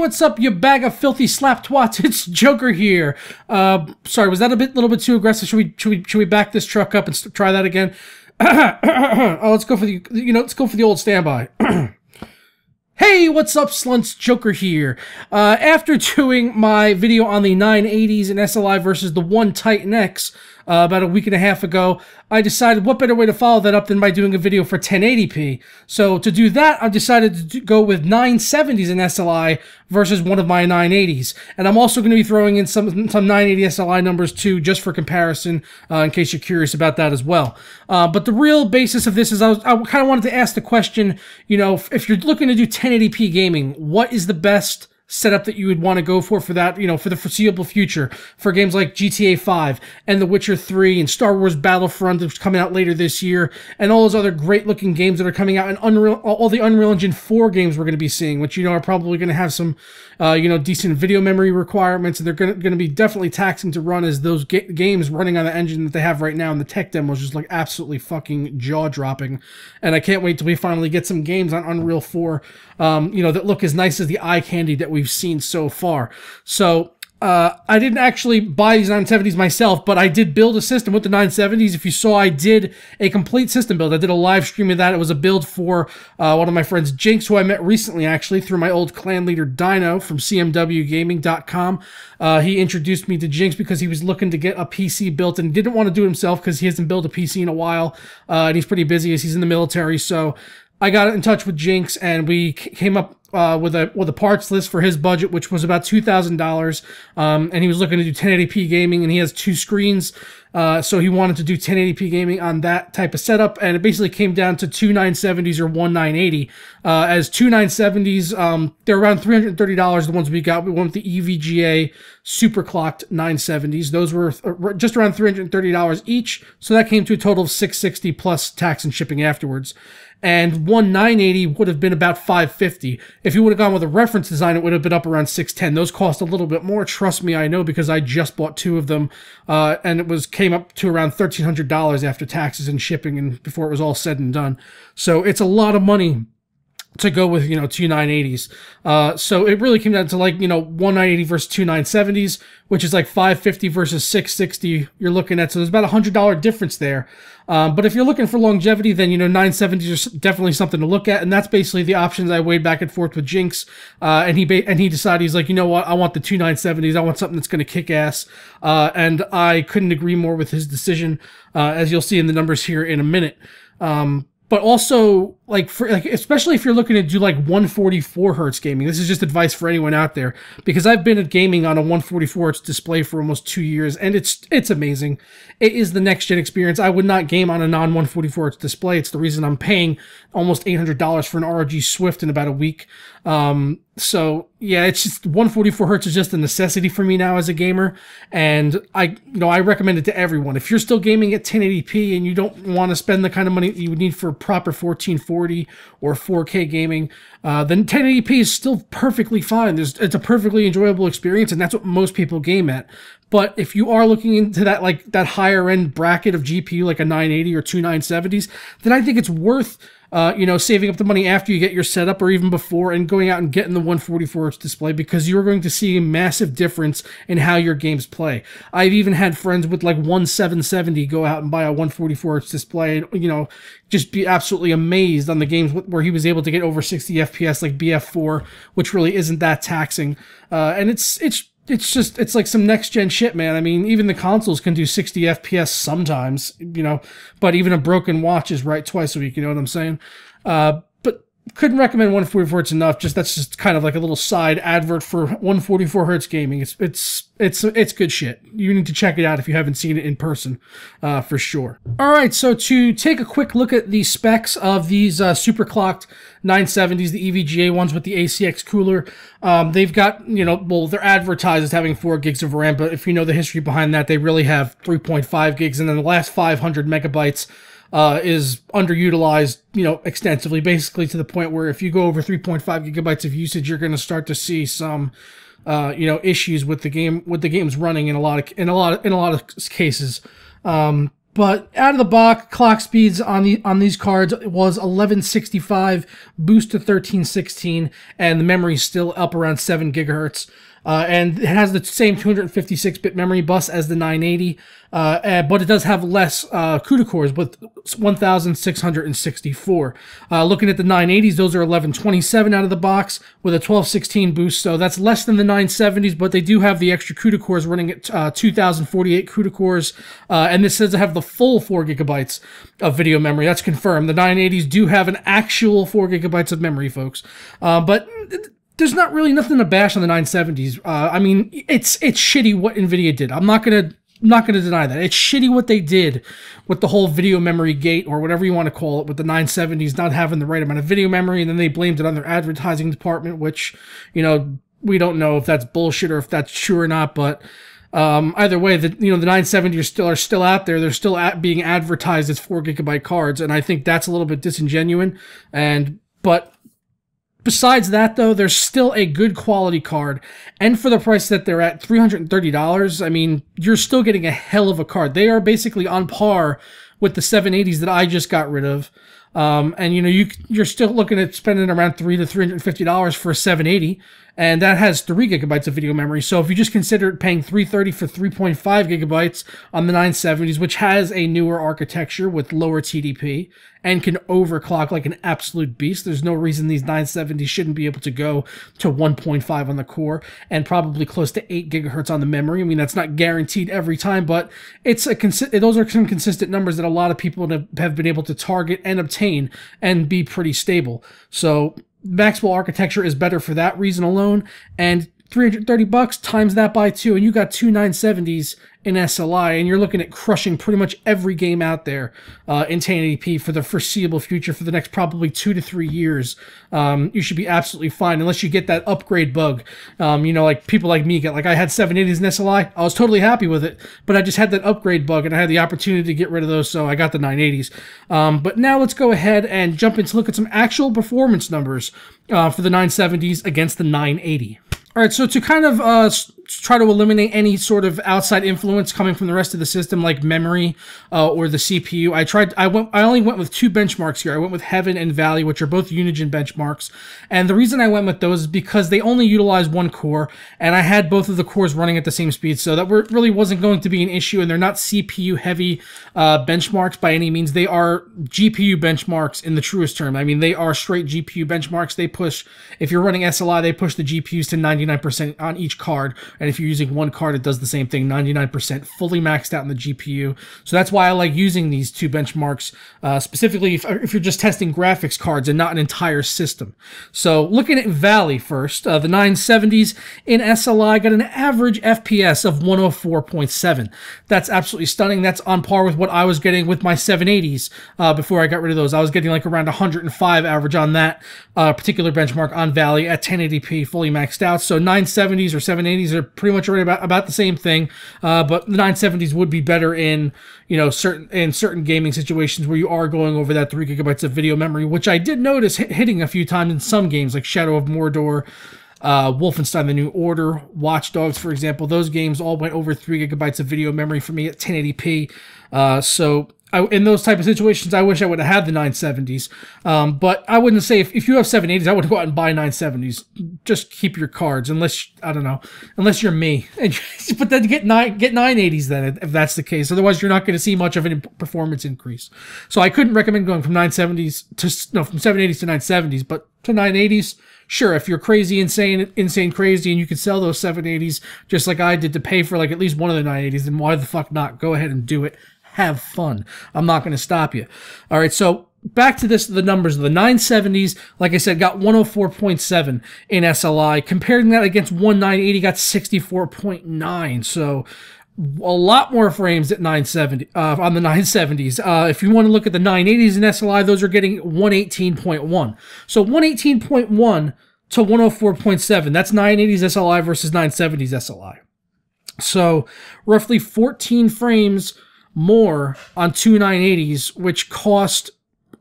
what's up, you bag of filthy slap twats? It's Joker here. Sorry, was that a little bit too aggressive? Should we back this truck up and try that again? Oh, let's go for the let's go for the old standby. Hey, what's up, slunts? Joker here. After doing my video on the 980s and SLI versus the One Titan X about a week and a half ago, I decided what better way to follow that up than by doing a video for 1080p. So to do that, I decided to go with 970s in SLI versus one of my 980s. And I'm also going to be throwing in some 980 SLI numbers too, just for comparison, in case you're curious about that as well. But the real basis of this is I kind of wanted to ask the question, if you're looking to do 1080p gaming, what is the best setup that you would want to go for that, for the foreseeable future, for games like GTA 5 and The Witcher 3 and Star Wars Battlefront that's coming out later this year, and all those other great looking games that are coming out, and all the Unreal Engine 4 games we're going to be seeing, which are probably going to have some decent video memory requirements, and they're going to be definitely taxing to run, as those games running on the engine that they have right now, and the tech demo is just like absolutely fucking jaw-dropping. And I can't wait till we finally get some games on Unreal 4 that look as nice as the eye candy that we've seen so far. So I didn't actually buy these 970s myself, but I did build a system with the 970s. If you saw, I did a complete system build. I did a live stream of that. It was a build for one of my friends, Jinx, who I met recently, actually, through my old clan leader, Dino, from cmwgaming.com. He introduced me to Jinx because he was looking to get a PC built and didn't want to do it himself because he hasn't built a PC in a while, and he's pretty busy as he's in the military. So I got in touch with Jinx, and we came up with a parts list for his budget, which was about $2,000, and he was looking to do 1080p gaming, and he has 2 screens, so he wanted to do 1080p gaming on that type of setup, and it basically came down to 2 970s or 1 980. As 2 970s, they're around $330. The ones we got, we went with the EVGA super clocked 970s. Those were just around $330 each, so that came to a total of $660 plus tax and shipping afterwards. And 1 980 would have been about $550. If you would have gone with a reference design, it would have been up around $610. Those cost a little bit more. Trust me, I know, because I just bought 2 of them, and it came up to around $1,300 after taxes and shipping, and before it was all said and done. So it's a lot of money to go with, 2 980s. So it really came down to 1 980 versus 2 970s, which is like $550 versus $660 you're looking at. So there's about $100 difference there. But if you're looking for longevity, then, 970s are definitely something to look at. And that's basically the options I weighed back and forth with Jinx. And he decided, he's like, you know what? I want the 2 970s. I want something that's going to kick ass. And I couldn't agree more with his decision, as you'll see in the numbers here in a minute. But also, especially if you're looking to do 144 hertz gaming, this is just advice for anyone out there, because I've been at gaming on a 144 hertz display for almost 2 years, and it's amazing. It is the next gen experience. I would not game on a non 144 hertz display. It's the reason I'm paying almost $800 for an ROG Swift in about a week. So yeah, it's just 144 hertz is just a necessity for me now as a gamer, and I recommend it to everyone. If you're still gaming at 1080p and you don't want to spend the kind of money that you would need for proper 1440 or 4K gaming, then 1080p is still perfectly fine. It's a perfectly enjoyable experience, and that's what most people game at. But if you are looking into that that higher end bracket of GPU, like a 980 or 2 970s, then I think it's worth saving up the money after you get your setup, or even before, and going out and getting the 144 hertz display, because you're going to see a massive difference in how your games play. I've even had friends with 1 770 go out and buy a 144 hertz display, and just be absolutely amazed on the games where he was able to get over 60 FPS, like BF4, which really isn't that taxing. And it's like some next gen shit, man. I mean, even the consoles can do 60 FPS sometimes, but even a broken watch is right twice a week, you know what I'm saying? But couldn't recommend 144 hertz enough. That's just kind of like a little side advert for 144 hertz gaming. It's good shit. You need to check it out if you haven't seen it in person, for sure. All right, so to take a quick look at the specs of these super clocked 970s, the EVGA ones with the ACX cooler, they've got, they're advertised as having 4 gigs of RAM, but if you know the history behind that, they really have 3.5 gigs, and then the last 500 megabytes is underutilized, extensively, basically to the point where if you go over 3.5 gigabytes of usage, you're going to start to see some, issues with the game's running in a lot of cases. But out of the box, clock speeds on these cards was 1165, boost to 1316, and the memory's still up around 7 gigahertz. And it has the same 256-bit memory bus as the 980, but it does have less CUDA cores with 1,664. Looking at the 980s, those are 1127 out of the box with a 1216 boost, so that's less than the 970s, but they do have the extra CUDA cores running at 2,048 CUDA cores, and this says they have the full 4 gigabytes of video memory. That's confirmed. The 980s do have an actual 4 gigabytes of memory, folks, but there's not really nothing to bash on the 970s. I mean, it's shitty what NVIDIA did. I'm not gonna deny that. It's shitty what they did with the whole video memory gate, or whatever you want to call it, with the 970s not having the right amount of video memory, and then they blamed it on their advertising department, which, you know, we don't know if that's bullshit or if that's true or not, but either way, the 970s are still out there. They're still being advertised as 4 gigabyte cards, and I think that's a little bit disingenuous. But besides that, though, there's still a good quality card, and for the price that they're at, $330, I mean, you're still getting a hell of a card. They are basically on par with the 780s that I just got rid of, and you know, you're still looking at spending around $300 to $350 for a 780, and that has 3 gigabytes of video memory. So if you just consider paying $330 for 3.5 gigabytes on the 970s, which has a newer architecture with lower TDP and can overclock like an absolute beast, there's no reason these 970s shouldn't be able to go to 1.5 on the core and probably close to 8 gigahertz on the memory. I mean, that's not guaranteed every time, but those are some consistent numbers that a lot of people have been able to target and obtain and be pretty stable. So Maxwell architecture is better for that reason alone, and $330 times that by 2, and you got two 970s in SLI, and you're looking at crushing pretty much every game out there in 1080p for the foreseeable future, for the next probably 2 to 3 years. You should be absolutely fine, unless you get that upgrade bug. You know, like people like me get, like I had 780s in SLI, I was totally happy with it, but I just had that upgrade bug, and I had the opportunity to get rid of those, so I got the 980s. But now let's go ahead and jump in to look at some actual performance numbers for the 970s against the 980. All right, so to kind of try to eliminate any sort of outside influence coming from the rest of the system, like memory or the CPU, I only went with 2 benchmarks here. I went with Heaven and Valley, which are both Unigen benchmarks, and the reason I went with those is because they only utilize 1 core, and I had both of the cores running at the same speed, so that really wasn't going to be an issue, and they're not CPU-heavy benchmarks by any means. They are GPU benchmarks in the truest term. I mean, they are straight GPU benchmarks. They push, if you're running SLI, they push the GPUs to 99% on each card, and if you're using 1 card, it does the same thing, 99% fully maxed out in the GPU. So that's why I like using these 2 benchmarks, specifically if you're just testing graphics cards and not an entire system. So looking at Valley first, the 970s in SLI got an average FPS of 104.7. That's absolutely stunning. That's on par with what I was getting with my 780s before I got rid of those. I was getting like around 105 average on that particular benchmark on Valley at 1080p fully maxed out. So 970s or 780s are pretty much right about the same thing, but the 970s would be better in, you know, certain gaming situations where you are going over that 3 gigabytes of video memory, which I did notice hitting a few times in some games like Shadow of Mordor, Wolfenstein: The New Order, Watch Dogs, for example. Those games all went over 3 gigabytes of video memory for me at 1080p. So in those type of situations, I wish I would have had the 970s. But I wouldn't say, if you have 780s, I wouldn't go out and buy 970s. Just keep your cards, unless, I don't know, unless you're me. But then get 980s then, if that's the case. Otherwise, you're not going to see much of a performance increase. So I couldn't recommend going from 970s to, no, from 780s to 970s, but to 980s, sure, if you're crazy, insane crazy, and you can sell those 780s just like I did to pay for like at least one of the 980s, then why the fuck not? Go ahead and do it. Have fun. I'm not going to stop you. All right, so back to the numbers. The 970s, like I said, got 104.7 in SLI. Comparing that against 980, got 64.9. So a lot more frames at 970 on the 970s. If you want to look at the 980s in SLI, those are getting 118.1. So 118.1 to 104.7. That's 980s SLI versus 970s SLI. So roughly 14 frames more on 2 980s, which cost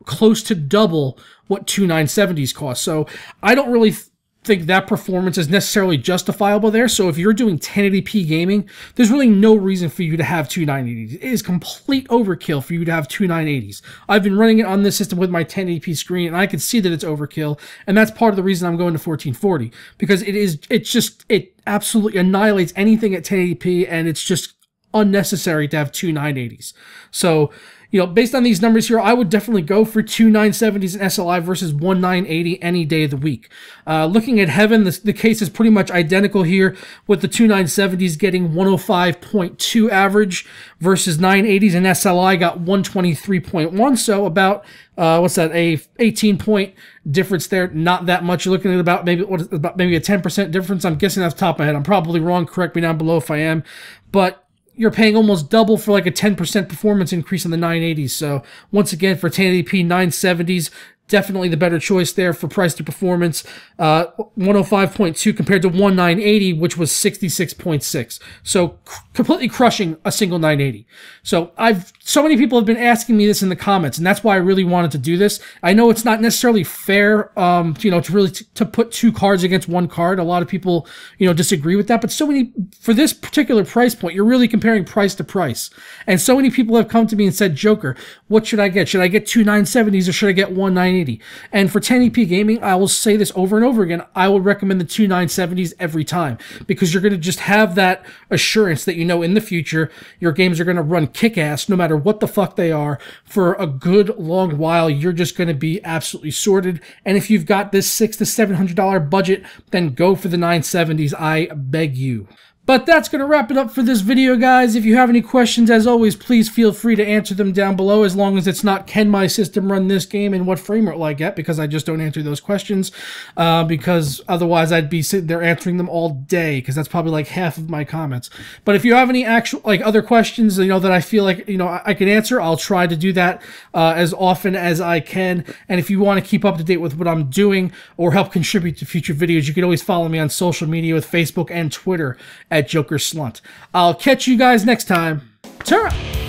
close to double what 2 970s cost. So I don't really think that performance is necessarily justifiable there. So if you're doing 1080p gaming, there's really no reason for you to have two 980s. It is complete overkill for you to have two 980s. I've been running it on this system with my 1080p screen, and I can see that it's overkill, and that's part of the reason I'm going to 1440, because it absolutely annihilates anything at 1080p, and it's just unnecessary to have two 980s. So, based on these numbers here, I would definitely go for two 970s in SLI versus one 980 any day of the week. Looking at Heaven, the case is pretty much identical here, with the two 970s getting 105.2 average versus 980s in SLI got 123.1. So about, what's that, a 18-point difference there. Not that much. You're looking at about maybe a 10% difference. I'm guessing off the top of my head. I'm probably wrong. Correct me down below if I am. But you're paying almost double for like a 10% performance increase in the 980s. So once again, for 1080p 970s, definitely the better choice there for price to performance. 105.2 compared to 1980, which was 66.6. So completely crushing a single 980. So so many people have been asking me this in the comments, and that's why I really wanted to do this. I know it's not necessarily fair, to put two cards against one card. A lot of people, disagree with that, but for this particular price point, you're really comparing price to price. And so many people have come to me and said, Joker, what should I get? Should I get two 970s or should I get one 980? And for 1080p gaming, I will say this over and over again, I will recommend the two 970s every time, because you're going to just have that assurance that in the future your games are going to run kick-ass no matter what the fuck they are for a good long while. You're just going to be absolutely sorted. And if you've got this $600 to $700 budget, then go for the 970s, I beg you. But that's going to wrap it up for this video, guys. If you have any questions, as always, please feel free to answer them down below, as long as it's not, can my system run this game and what frame rate will I get, because I just don't answer those questions, because otherwise I'd be sitting there answering them all day, because that's probably like half of my comments. But if you have any actual, other questions, that I feel like, I can answer, I'll try to do that as often as I can. And if you want to keep up to date with what I'm doing or help contribute to future videos, you can always follow me on social media with Facebook and Twitter at Joker Slunt. I'll catch you guys next time. Ta-ra!